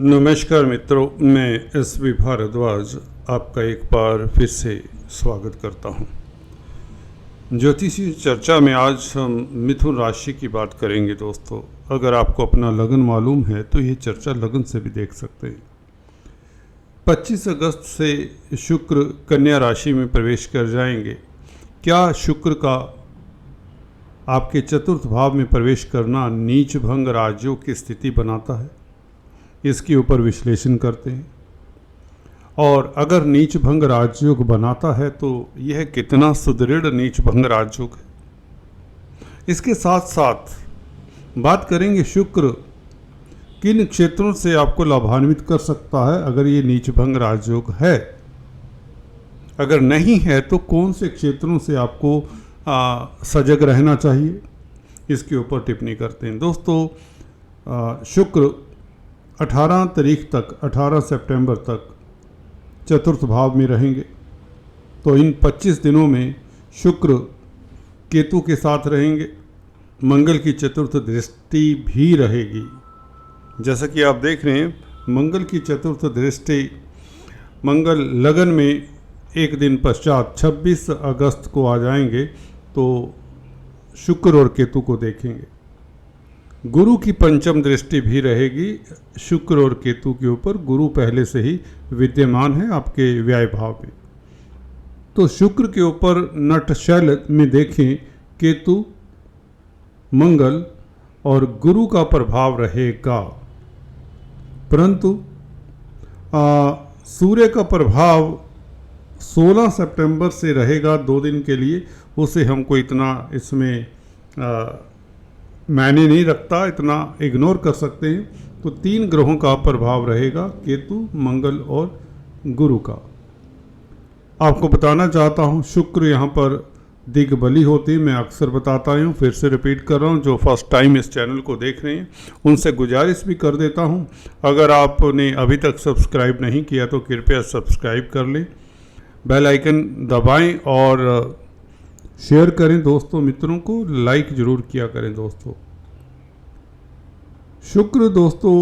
नमस्कार मित्रों, मैं एस.बी. भारद्वाज आपका एक बार फिर से स्वागत करता हूं। ज्योतिषीय चर्चा में आज हम मिथुन राशि की बात करेंगे। दोस्तों, अगर आपको अपना लगन मालूम है तो ये चर्चा लगन से भी देख सकते हैं। 25 अगस्त से शुक्र कन्या राशि में प्रवेश कर जाएंगे। क्या शुक्र का आपके चतुर्थ भाव में प्रवेश करना नीच भंग राजयोग की स्थिति बनाता है? इसके ऊपर विश्लेषण करते हैं। और अगर नीच भंग राजयोग बनाता है तो यह कितना सुदृढ़ नीच भंग राजयोग है। इसके साथ साथ बात करेंगे शुक्र किन क्षेत्रों से आपको लाभान्वित कर सकता है अगर ये नीच भंग राजयोग है। अगर नहीं है तो कौन से क्षेत्रों से आपको सजग रहना चाहिए, इसके ऊपर टिप्पणी करते हैं। दोस्तों, शुक्र 18 तारीख तक 18 सितंबर तक चतुर्थ भाव में रहेंगे। तो इन 25 दिनों में शुक्र केतु के साथ रहेंगे। मंगल की चतुर्थ दृष्टि भी रहेगी। जैसा कि आप देख रहे हैं, मंगल की चतुर्थ दृष्टि, मंगल लगन में एक दिन पश्चात 26 अगस्त को आ जाएंगे तो शुक्र और केतु को देखेंगे। गुरु की पंचम दृष्टि भी रहेगी शुक्र और केतु के ऊपर। गुरु पहले से ही विद्यमान है आपके व्यय भाव में। तो शुक्र के ऊपर नटशैल में देखें केतु, मंगल और गुरु का प्रभाव रहेगा। परंतु सूर्य का प्रभाव 16 सितंबर से रहेगा 2 दिन के लिए। उसे हमको इतना इसमें मायने नहीं रखता, इतना इग्नोर कर सकते हैं। तो 3 ग्रहों का प्रभाव रहेगा, केतु, मंगल और गुरु का। आपको बताना चाहता हूँ, शुक्र यहाँ पर दिग्बली होती है। मैं अक्सर बताता हूँ, फिर से रिपीट कर रहा हूँ। जो फर्स्ट टाइम इस चैनल को देख रहे हैं उनसे गुजारिश भी कर देता हूँ, अगर आपने अभी तक सब्सक्राइब नहीं किया तो कृपया सब्सक्राइब कर लें, बेल आइकन दबाएं और शेयर करें दोस्तों, मित्रों को लाइक जरूर किया करें। दोस्तों, शुक्र दोस्तों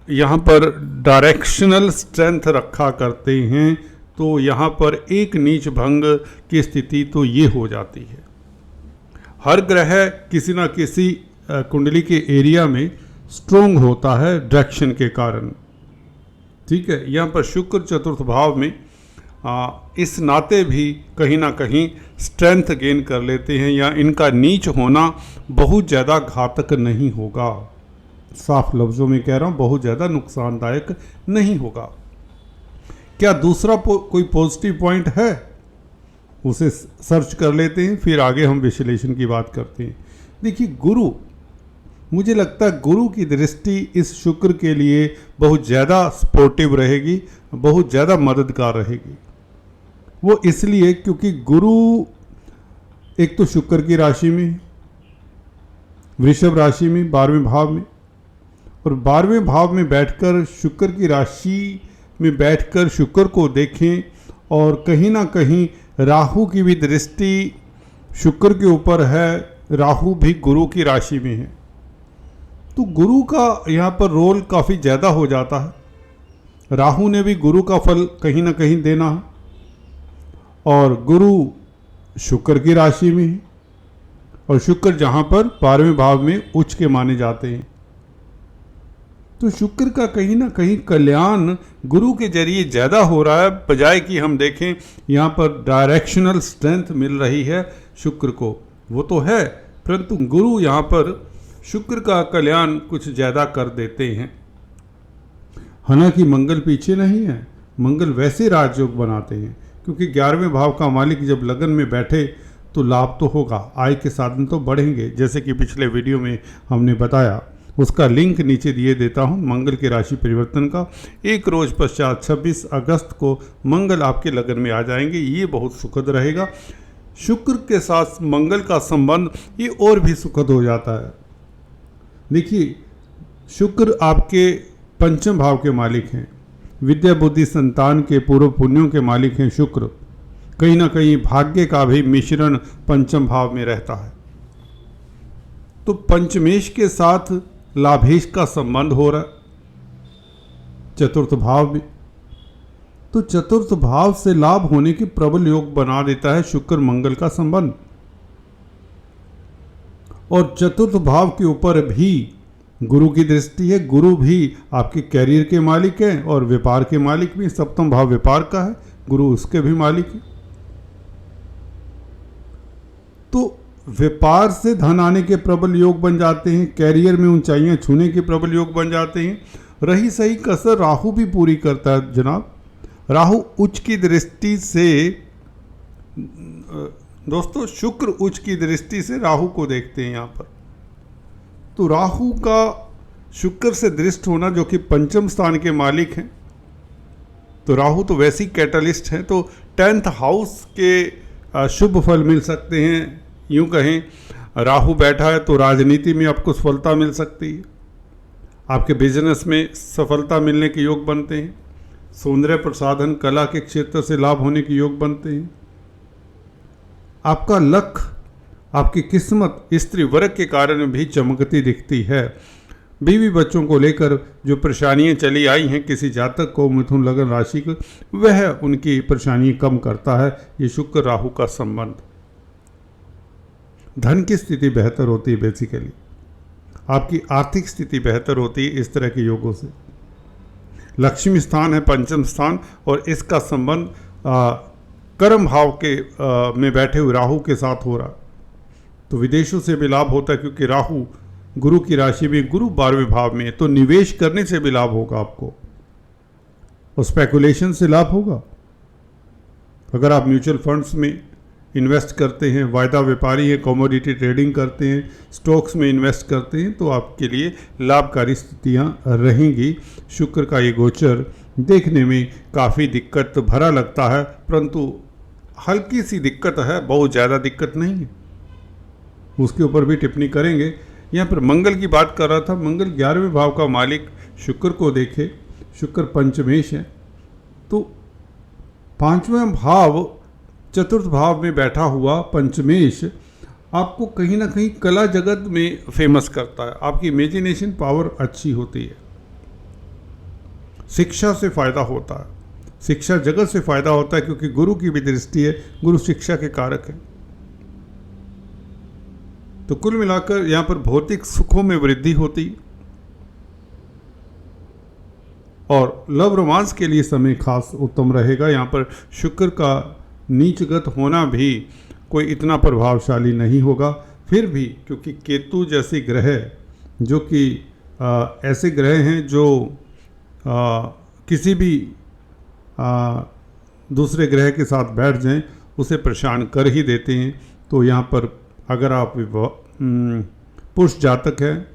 यहाँ पर डायरेक्शनल स्ट्रेंथ रखा करते हैं। तो यहाँ पर एक नीच भंग की स्थिति तो ये हो जाती है। हर ग्रह किसी ना किसी कुंडली के एरिया में स्ट्रोंग होता है डायरेक्शन के कारण। ठीक है, यहाँ पर शुक्र चतुर्थ भाव में इस नाते भी कहीं ना कहीं स्ट्रेंथ गेन कर लेते हैं, या इनका नीच होना बहुत ज़्यादा घातक नहीं होगा। साफ लफ्ज़ों में कह रहा हूँ, बहुत ज़्यादा नुकसानदायक नहीं होगा। क्या दूसरा कोई पॉजिटिव पॉइंट है, उसे सर्च कर लेते हैं, फिर आगे हम विश्लेषण की बात करते हैं। देखिए, गुरु, मुझे लगता है गुरु की दृष्टि इस शुक्र के लिए बहुत ज़्यादा सपोर्टिव रहेगी, बहुत ज़्यादा मददगार रहेगी। वो इसलिए क्योंकि गुरु एक तो शुक्र की राशि में, वृषभ राशि में 12वें भाव में, और 12वें भाव में बैठकर शुक्र की राशि में बैठकर शुक्र को देखें। और कहीं ना कहीं राहु की भी दृष्टि शुक्र के ऊपर है, राहु भी गुरु की राशि में है। तो गुरु का यहाँ पर रोल काफ़ी ज़्यादा हो जाता है। राहु ने भी गुरु का फल कहीं ना कहीं देना है, और गुरु शुक्र की राशि में है, और शुक्र जहाँ पर 12वें भाव में उच्च के माने जाते हैं। तो शुक्र का कहीं ना कहीं कल्याण गुरु के जरिए ज़्यादा हो रहा है, बजाय कि हम देखें यहाँ पर डायरेक्शनल स्ट्रेंथ मिल रही है शुक्र को। वो तो है, परंतु गुरु यहाँ पर शुक्र का कल्याण कुछ ज़्यादा कर देते हैं। हालांकि मंगल पीछे नहीं है, मंगल वैसे राजयोग बनाते हैं, क्योंकि 11वें भाव का मालिक जब लगन में बैठे तो लाभ तो होगा, आय के साधन तो बढ़ेंगे, जैसे कि पिछले वीडियो में हमने बताया। उसका लिंक नीचे दिए देता हूं, मंगल के राशि परिवर्तन का। एक रोज पश्चात 26 अगस्त को मंगल आपके लगन में आ जाएंगे। ये बहुत सुखद रहेगा। शुक्र के साथ मंगल का संबंध ये और भी सुखद हो जाता है। देखिए, शुक्र आपके पंचम भाव के मालिक हैं, विद्या बुद्धि संतान के पूर्व पुण्यों के मालिक हैं शुक्र। कहीं ना कहीं भाग्य का भी मिश्रण पंचम भाव में रहता है। तो पंचमेश के साथ लाभेश का संबंध हो रहा है। चतुर्थ भाव में। तो चतुर्थ भाव से लाभ होने की प्रबल योग बना देता है शुक्र मंगल का संबंध। और चतुर्थ भाव के ऊपर भी गुरु की दृष्टि है। गुरु भी आपके कैरियर के मालिक हैं और व्यापार के मालिक भी। सप्तम भाव व्यापार का है, गुरु उसके भी मालिक है। तो व्यापार से धन आने के प्रबल योग बन जाते हैं, कैरियर में ऊंचाइयां छूने के प्रबल योग बन जाते हैं। रही सही कसर राहु भी पूरी करता है जनाब। राहु उच्च की दृष्टि से, दोस्तों शुक्र उच्च की दृष्टि से राहु को देखते हैं यहाँ पर। तो राहु का शुक्र से दृष्ट होना, जो कि पंचम स्थान के मालिक हैं, तो राहु तो वैसे ही कैटलिस्ट हैं, तो 10th हाउस के शुभ फल मिल सकते हैं। यूं कहें राहु बैठा है तो राजनीति में आपको सफलता मिल सकती है, आपके बिजनेस में सफलता मिलने के योग बनते हैं, सौंदर्य प्रसाधन कला के क्षेत्र से लाभ होने के योग बनते हैं। आपका लक, आपकी किस्मत स्त्री वर्ग के कारण भी चमकती दिखती है। बीवी बच्चों को लेकर जो परेशानियां चली आई हैं किसी जातक को, मिथुन लगन राशि को, वह उनकी परेशानी कम करता है ये शुक्र राहु का संबंध। धन की स्थिति बेहतर होती है, बेसिकली आपकी आर्थिक स्थिति बेहतर होती है इस तरह के योगों से। लक्ष्मी स्थान है पंचम स्थान, और इसका संबंध कर्म भाव के में बैठे हुए राहु के साथ हो रहा। तो विदेशों से भी लाभ होता है, क्योंकि राहु गुरु की राशि में, गुरु 12वें भाव में है, तो निवेश करने से भी लाभ होगा आपको, और स्पेकुलेशन से लाभ होगा। अगर आप म्यूचुअल फंड्स में इन्वेस्ट करते हैं, वायदा व्यापारी हैं, कमोडिटी ट्रेडिंग करते हैं, स्टॉक्स में इन्वेस्ट करते हैं, तो आपके लिए लाभकारी स्थितियां रहेंगी। शुक्र का ये गोचर देखने में काफ़ी दिक्कत भरा लगता है, परंतु हल्की सी दिक्कत है, बहुत ज़्यादा दिक्कत नहीं है। उसके ऊपर भी टिप्पणी करेंगे। यहाँ पर मंगल की बात कर रहा था। मंगल 11वें भाव का मालिक शुक्र को देखे, शुक्र पंचमेश है, तो 5वां भाव चतुर्थ भाव में बैठा हुआ पंचमेश आपको कहीं ना कहीं कला जगत में फेमस करता है। आपकी इमेजिनेशन पावर अच्छी होती है, शिक्षा से फायदा होता है, शिक्षा जगत से फायदा होता है, क्योंकि गुरु की भी दृष्टि है, गुरु शिक्षा के कारक है। तो कुल मिलाकर यहाँ पर भौतिक सुखों में वृद्धि होती है, और लव रोमांस के लिए समय खास उत्तम रहेगा। यहाँ पर शुक्र का नीचगत होना भी कोई इतना प्रभावशाली नहीं होगा। फिर भी क्योंकि केतु जैसे ग्रह, जो कि ऐसे ग्रह हैं जो किसी भी दूसरे ग्रह के साथ बैठ जाएं उसे परेशान कर ही देते हैं। तो यहाँ पर अगर आप पुरुष जातक हैं,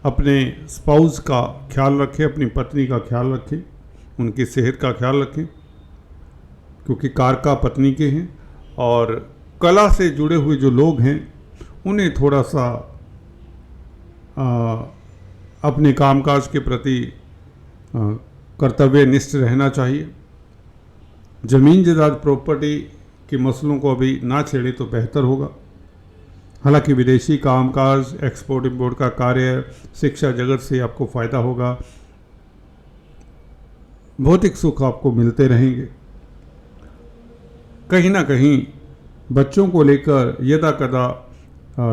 अपने स्पाउस का ख्याल रखें, अपनी पत्नी का ख्याल रखें, उनकी सेहत का ख्याल रखें, क्योंकि कारका पत्नी के हैं। और कला से जुड़े हुए जो लोग हैं उन्हें थोड़ा सा अपने कामकाज के प्रति कर्तव्यनिष्ठ रहना चाहिए। ज़मीन जायदाद प्रॉपर्टी के मसलों को अभी ना छेड़े तो बेहतर होगा। हालांकि विदेशी कामकाज, एक्सपोर्ट इंपोर्ट का कार्य, शिक्षा जगत से आपको फ़ायदा होगा, भौतिक सुख आपको मिलते रहेंगे। कहीं ना कहीं बच्चों को लेकर यदा कदा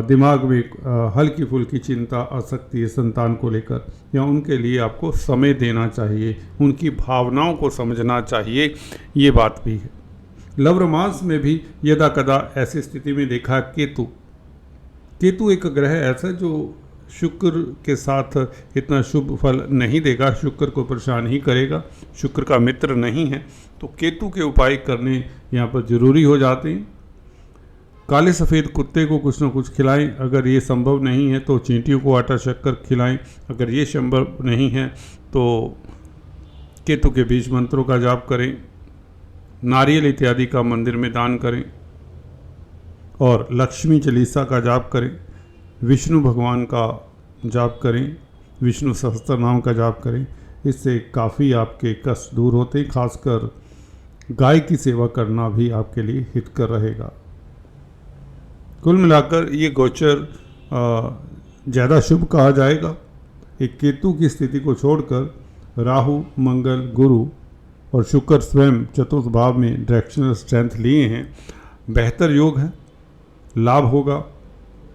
दिमाग में हल्की फुल्की चिंता आ सकती है संतान को लेकर, या उनके लिए आपको समय देना चाहिए, उनकी भावनाओं को समझना चाहिए, ये बात भी है। लव रोमांस में भी यदा कदा ऐसी स्थिति में देखा केतु एक ग्रह ऐसा जो शुक्र के साथ इतना शुभ फल नहीं देगा, शुक्र को परेशान ही करेगा, शुक्र का मित्र नहीं है। तो केतु के उपाय करने यहाँ पर ज़रूरी हो जाते हैं। काले सफ़ेद कुत्ते को कुछ ना कुछ खिलाएं, अगर ये संभव नहीं है तो चींटियों को आटा शक्कर खिलाएं, अगर ये संभव नहीं है तो केतु के बीज मंत्रों का जाप करें, नारियल इत्यादि का मंदिर में दान करें, और लक्ष्मी चालीसा का जाप करें, विष्णु भगवान का जाप करें, विष्णु सहस्त्र नाम का जाप करें। इससे काफ़ी आपके कष्ट दूर होते हैं। खासकर गाय की सेवा करना भी आपके लिए हितकर रहेगा। कुल मिलाकर ये गोचर ज़्यादा शुभ कहा जाएगा। एक केतु की स्थिति को छोड़कर राहु, मंगल, गुरु और शुक्र स्वयं चतुर्थ भाव में डायरेक्शनल स्ट्रेंथ लिए हैं। बेहतर योग है, लाभ होगा,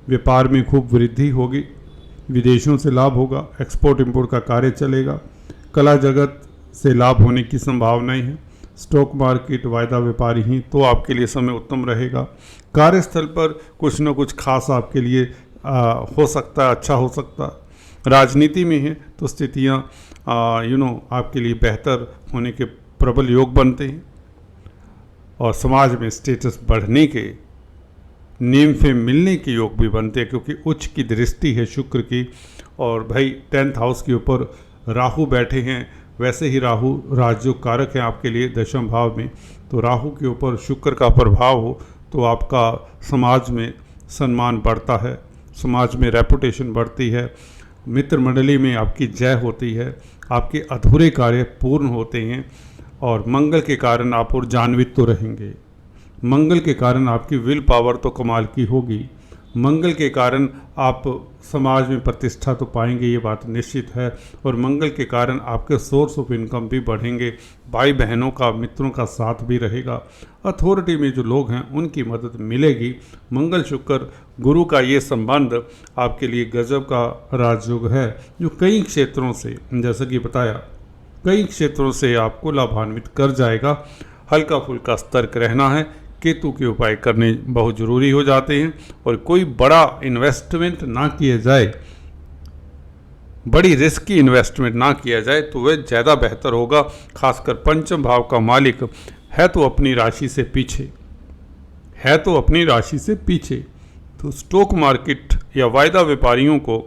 व्यापार में खूब वृद्धि होगी, विदेशों से लाभ होगा, एक्सपोर्ट इंपोर्ट का कार्य चलेगा, कला जगत से लाभ होने की संभावनाएं हैं। स्टॉक मार्केट, वायदा व्यापारी ही तो आपके लिए समय उत्तम रहेगा। कार्यस्थल पर कुछ न कुछ खास आपके लिए हो सकता है, अच्छा हो सकता है। राजनीति में है तो स्थितियाँ आपके लिए बेहतर होने के प्रबल योग बनते हैं और समाज में स्टेटस बढ़ने के, नेम फेम मिलने के योग भी बनते हैं, क्योंकि उच्च की दृष्टि है शुक्र की। और भाई 10th हाउस के ऊपर राहु बैठे हैं, वैसे ही राहु राजयोग कारक है आपके लिए दशम भाव में, तो राहु के ऊपर शुक्र का प्रभाव हो तो आपका समाज में सम्मान बढ़ता है, समाज में रेपुटेशन बढ़ती है, मित्र मंडली में आपकी जय होती है, आपके अधूरे कार्य पूर्ण होते हैं और मंगल के कारण आप ऊर्जान्वित तो रहेंगे। मंगल के कारण आपकी विल पावर तो कमाल की होगी। मंगल के कारण आप समाज में प्रतिष्ठा तो पाएंगे, ये बात निश्चित है। और मंगल के कारण आपके सोर्स ऑफ इनकम भी बढ़ेंगे, भाई बहनों का, मित्रों का साथ भी रहेगा, अथॉरिटी में जो लोग हैं उनकी मदद मिलेगी। मंगल शुक्र गुरु का ये संबंध आपके लिए गजब का राजयोग है, जो कई क्षेत्रों से, जैसा कि बताया, कई क्षेत्रों से आपको लाभान्वित कर जाएगा। हल्का फुल्का सतर्क रहना है, केतु के उपाय करने बहुत ज़रूरी हो जाते हैं और कोई बड़ा इन्वेस्टमेंट ना किया जाए, बड़ी रिस्की इन्वेस्टमेंट ना किया जाए तो वह ज़्यादा बेहतर होगा। खासकर पंचम भाव का मालिक है तो अपनी राशि से पीछे, है तो अपनी राशि से पीछे। तो स्टॉक मार्केट या वायदा व्यापारियों को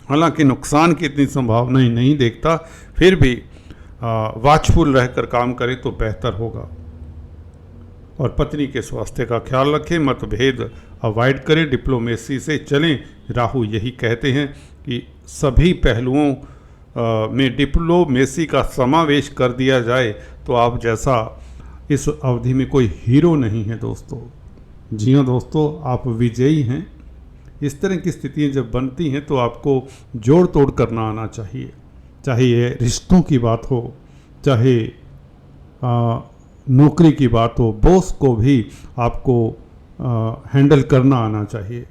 हालांकि नुकसान की इतनी संभावना ही नहीं देखता, फिर भी वाचफुल रहकर काम करें तो बेहतर होगा। और पत्नी के स्वास्थ्य का ख्याल रखें, मतभेद अवॉइड करें, डिप्लोमेसी से चलें। राहु यही कहते हैं कि सभी पहलुओं में डिप्लोमेसी का समावेश कर दिया जाए तो आप जैसा इस अवधि में कोई हीरो नहीं है दोस्तों। जी हाँ दोस्तों, आप विजयी हैं। इस तरह की स्थितियाँ जब बनती हैं तो आपको जोड़ तोड़ करना आना चाहिए, चाहे ये रिश्तों की बात हो, चाहे नौकरी की बात हो, बॉस को भी आपको हैंडल करना आना चाहिए,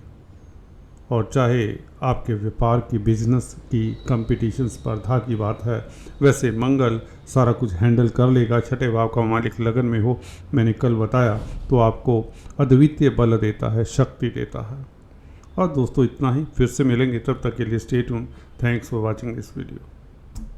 और चाहे आपके व्यापार की, बिजनेस की, कंपटीशन, स्पर्धा की बात है, वैसे मंगल सारा कुछ हैंडल कर लेगा। छठे भाव का मालिक लगन में हो, मैंने कल बताया, तो आपको अद्वितीय बल देता है, शक्ति देता है। और दोस्तों इतना ही, फिर से मिलेंगे, तब तक के लिए stay tune. Thanks for watching this video.